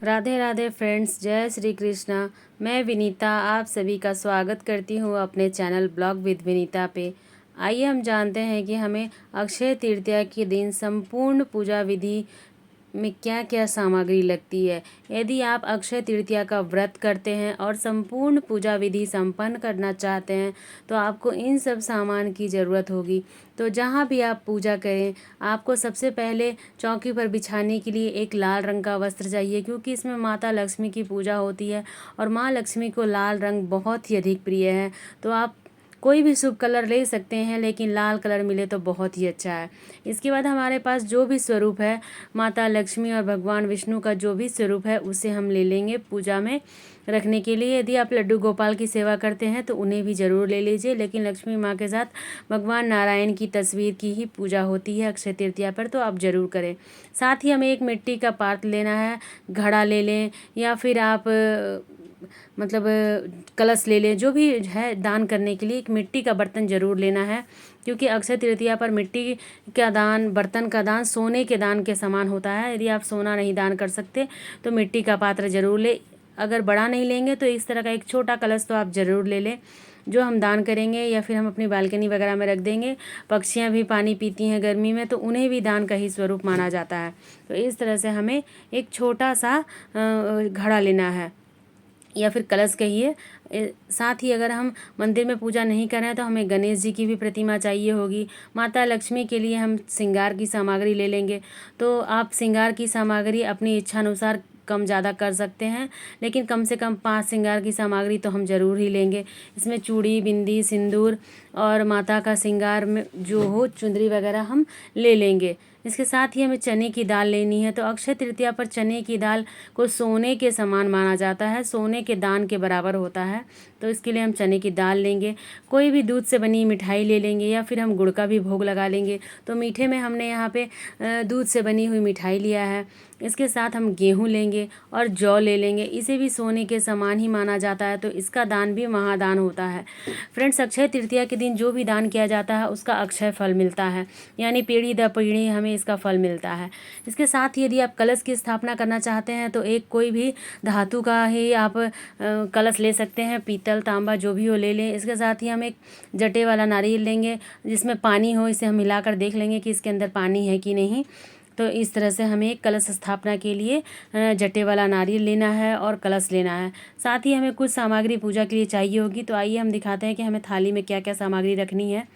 Radhe Radhe friends, जय श्री कृष्णा। मैं विनीता आप सभी का स्वागत करती हूँ अपने चैनल ब्लॉग विद विनीता पे। आइए हम जानते हैं कि हमें अक्षय तृतीया के दिन संपूर्ण पूजा विधि में क्या क्या सामग्री लगती है। यदि आप अक्षय तृतीया का व्रत करते हैं और संपूर्ण पूजा विधि संपन्न करना चाहते हैं तो आपको इन सब सामान की ज़रूरत होगी। तो जहाँ भी आप पूजा करें, आपको सबसे पहले चौकी पर बिछाने के लिए एक लाल रंग का वस्त्र चाहिए, क्योंकि इसमें माता लक्ष्मी की पूजा होती है और माँ लक्ष्मी को लाल रंग बहुत ही अधिक प्रिय है। तो आप कोई भी शुभ कलर ले सकते हैं, लेकिन लाल कलर मिले तो बहुत ही अच्छा है। इसके बाद हमारे पास जो भी स्वरूप है, माता लक्ष्मी और भगवान विष्णु का जो भी स्वरूप है उसे हम ले लेंगे पूजा में रखने के लिए। यदि आप लड्डू गोपाल की सेवा करते हैं तो उन्हें भी ज़रूर ले लीजिए, लेकिन लक्ष्मी माँ के साथ भगवान नारायण की तस्वीर की ही पूजा होती है अक्षय तृतीया पर, तो आप ज़रूर करें। साथ ही हमें एक मिट्टी का पात्र लेना है, घड़ा ले लें या फिर आप मतलब कलश ले लें। जो भी है दान करने के लिए एक मिट्टी का बर्तन ज़रूर लेना है, क्योंकि अक्षय तृतीया पर मिट्टी का दान, बर्तन का दान सोने के दान के समान होता है। यदि आप सोना नहीं दान कर सकते तो मिट्टी का पात्र ज़रूर ले। अगर बड़ा नहीं लेंगे तो इस तरह का एक छोटा कलश तो आप ज़रूर ले लें, जो हम दान करेंगे या फिर हम अपनी बालकनी वगैरह में रख देंगे। पक्षियाँ भी पानी पीती हैं गर्मी में, तो उन्हें भी दान का ही स्वरूप माना जाता है। तो इस तरह से हमें एक छोटा सा घड़ा लेना है या फिर कलश कहिए। साथ ही अगर हम मंदिर में पूजा नहीं कर रहे हैं तो हमें गणेश जी की भी प्रतिमा चाहिए होगी। माता लक्ष्मी के लिए हम श्रृंगार की सामग्री ले लेंगे। तो आप श्रृंगार की सामग्री अपनी इच्छा अनुसार कम ज़्यादा कर सकते हैं, लेकिन कम से कम 5 श्रृंगार की सामग्री तो हम ज़रूर ही लेंगे। इसमें चूड़ी, बिंदी, सिंदूर और माता का श्रृंगार में जो हो चुंदरी वगैरह हम ले लेंगे। इसके साथ ही हमें चने की दाल लेनी है। तो अक्षय तृतीया पर चने की दाल को सोने के समान माना जाता है, सोने के दान के बराबर होता है। तो इसके लिए हम चने की दाल लेंगे। कोई भी दूध से बनी मिठाई ले लेंगे या फिर हम गुड़ का भी भोग लगा लेंगे। तो मीठे में हमने यहाँ पे दूध से बनी हुई मिठाई लिया है। इसके साथ हम गेहूँ लेंगे और जौ ले लेंगे। इसे भी सोने के समान ही माना जाता है, तो इसका दान भी महादान होता है। फ्रेंड्स, अक्षय तृतीया के दिन जो भी दान किया जाता है उसका अक्षय फल मिलता है, यानी पीढ़ी दर पीढ़ी हमें इसका फल मिलता है। इसके साथ ही यदि आप कलश की स्थापना करना चाहते हैं तो एक कोई भी धातु का ही आप कलश ले सकते हैं, पीतल, तांबा जो भी हो ले लें। इसके साथ ही हम एक जटे वाला नारियल लेंगे जिसमें पानी हो। इसे हम मिलाकर देख लेंगे कि इसके अंदर पानी है कि नहीं। तो इस तरह से हमें एक कलश स्थापना के लिए जटे वाला नारियल लेना है और कलश लेना है। साथ ही हमें कुछ सामग्री पूजा के लिए चाहिए होगी। तो आइए हम दिखाते हैं कि हमें थाली में क्या क्या सामग्री रखनी है।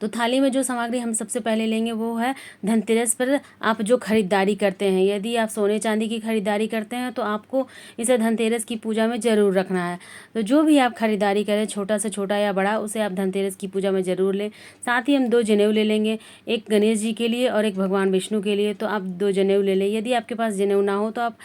तो थाली में जो सामग्री हम सबसे पहले लेंगे वो है धनतेरस पर आप जो खरीदारी करते हैं। यदि आप सोने चांदी की खरीदारी करते हैं तो आपको इसे धनतेरस की पूजा में ज़रूर रखना है। तो जो भी आप खरीदारी करें, छोटा से छोटा या बड़ा, उसे आप धनतेरस की पूजा में ज़रूर लें। साथ ही हम 2 जनेऊ ले लेंगे, एक गणेश जी के लिए और एक भगवान विष्णु के लिए। तो आप 2 जनेऊ ले लें। यदि आपके पास जनेऊ ना हो तो आप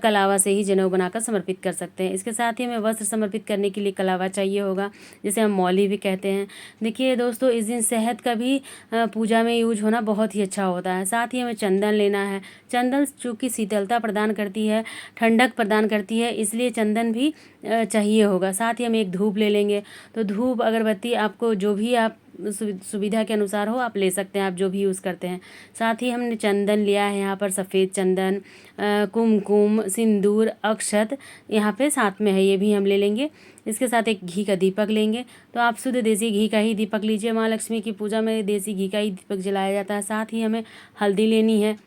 कलावा से ही जनेऊ बनाकर समर्पित कर सकते हैं। इसके साथ ही हमें वस्त्र समर्पित करने के लिए कलावा चाहिए होगा, जिसे हम मौली भी कहते हैं। देखिए दोस्तों, इस दिन शहद का भी पूजा में यूज होना बहुत ही अच्छा होता है। साथ ही हमें चंदन लेना है। चंदन चूँकि शीतलता प्रदान करती है, ठंडक प्रदान करती है, इसलिए चंदन भी चाहिए होगा। साथ ही हम एक धूप ले लेंगे। तो धूप, अगरबत्ती आपको जो भी आप सुविधा के अनुसार हो आप ले सकते हैं, आप जो भी यूज़ करते हैं। साथ ही हमने चंदन लिया है, यहाँ पर सफ़ेद चंदन, कुमकुम, सिंदूर, अक्षत यहाँ पे साथ में है, ये भी हम ले लेंगे। इसके साथ एक घी का दीपक लेंगे। तो आप शुद्ध देसी घी का ही दीपक लीजिए। माँ लक्ष्मी की पूजा में देसी घी का ही दीपक जलाया जाता है। साथ ही हमें हल्दी लेनी है।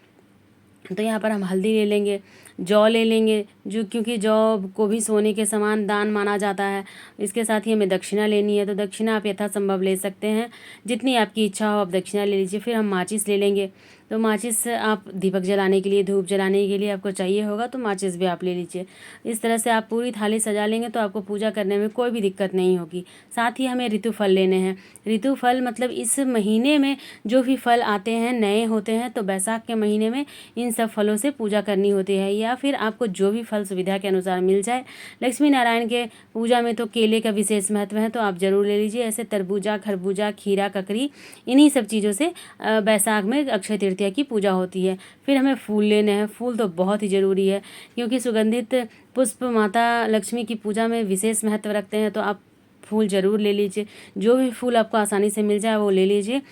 तो यहाँ पर हम हल्दी ले लेंगे। जौ ले लेंगे, जो क्योंकि जौ को भी सोने के समान दान माना जाता है। इसके साथ ही हमें दक्षिणा लेनी है। तो दक्षिणा आप यथासंभव ले सकते हैं, जितनी आपकी इच्छा हो आप दक्षिणा ले लीजिए। फिर हम माचिस ले लेंगे। तो माचिस आप दीपक जलाने के लिए, धूप जलाने के लिए आपको चाहिए होगा, तो माचिस भी आप ले लीजिए। इस तरह से आप पूरी थाली सजा लेंगे तो आपको पूजा करने में कोई भी दिक्कत नहीं होगी। साथ ही हमें ऋतु फल लेने हैं। ऋतु फल मतलब इस महीने में जो भी फल आते हैं नए होते हैं, तो बैसाख के महीने में इन सब फलों से पूजा करनी होती है, या फिर आपको जो भी फल सुविधा के अनुसार मिल जाए। लक्ष्मी नारायण के पूजा में तो केले का विशेष महत्व है, तो आप ज़रूर ले लीजिए। ऐसे तरबूजा, खरबूजा, खीरा, ककड़ी, इन्हीं सब चीज़ों से बैसाख में अक्षय तृतीया की पूजा होती है। फिर हमें फूल लेने हैं। फूल तो बहुत ही ज़रूरी है, क्योंकि सुगंधित पुष्प माता लक्ष्मी की पूजा में विशेष महत्व रखते हैं। तो आप फूल ज़रूर ले लीजिए। जो भी फूल आपको आसानी से मिल जाए वो ले लीजिए।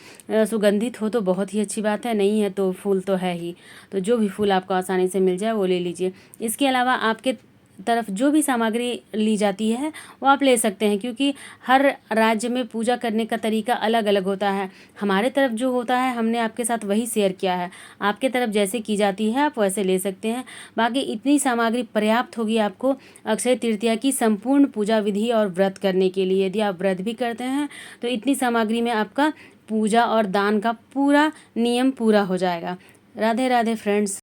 सुगंधित हो तो बहुत ही अच्छी बात है, नहीं है तो फूल तो है ही। तो जो भी फूल आपको आसानी से मिल जाए वो ले लीजिए। इसके अलावा आपके तरफ जो भी सामग्री ली जाती है वो आप ले सकते हैं, क्योंकि हर राज्य में पूजा करने का तरीका अलग अलग होता है। हमारे तरफ जो होता है हमने आपके साथ वही शेयर किया है। आपके तरफ जैसे की जाती है आप वैसे ले सकते हैं। बाकी इतनी सामग्री पर्याप्त होगी आपको अक्षय तृतीया की संपूर्ण पूजा विधि और व्रत करने के लिए। यदि आप व्रत भी करते हैं तो इतनी सामग्री में आपका पूजा और दान का पूरा नियम पूरा हो जाएगा। राधे राधे फ्रेंड्स।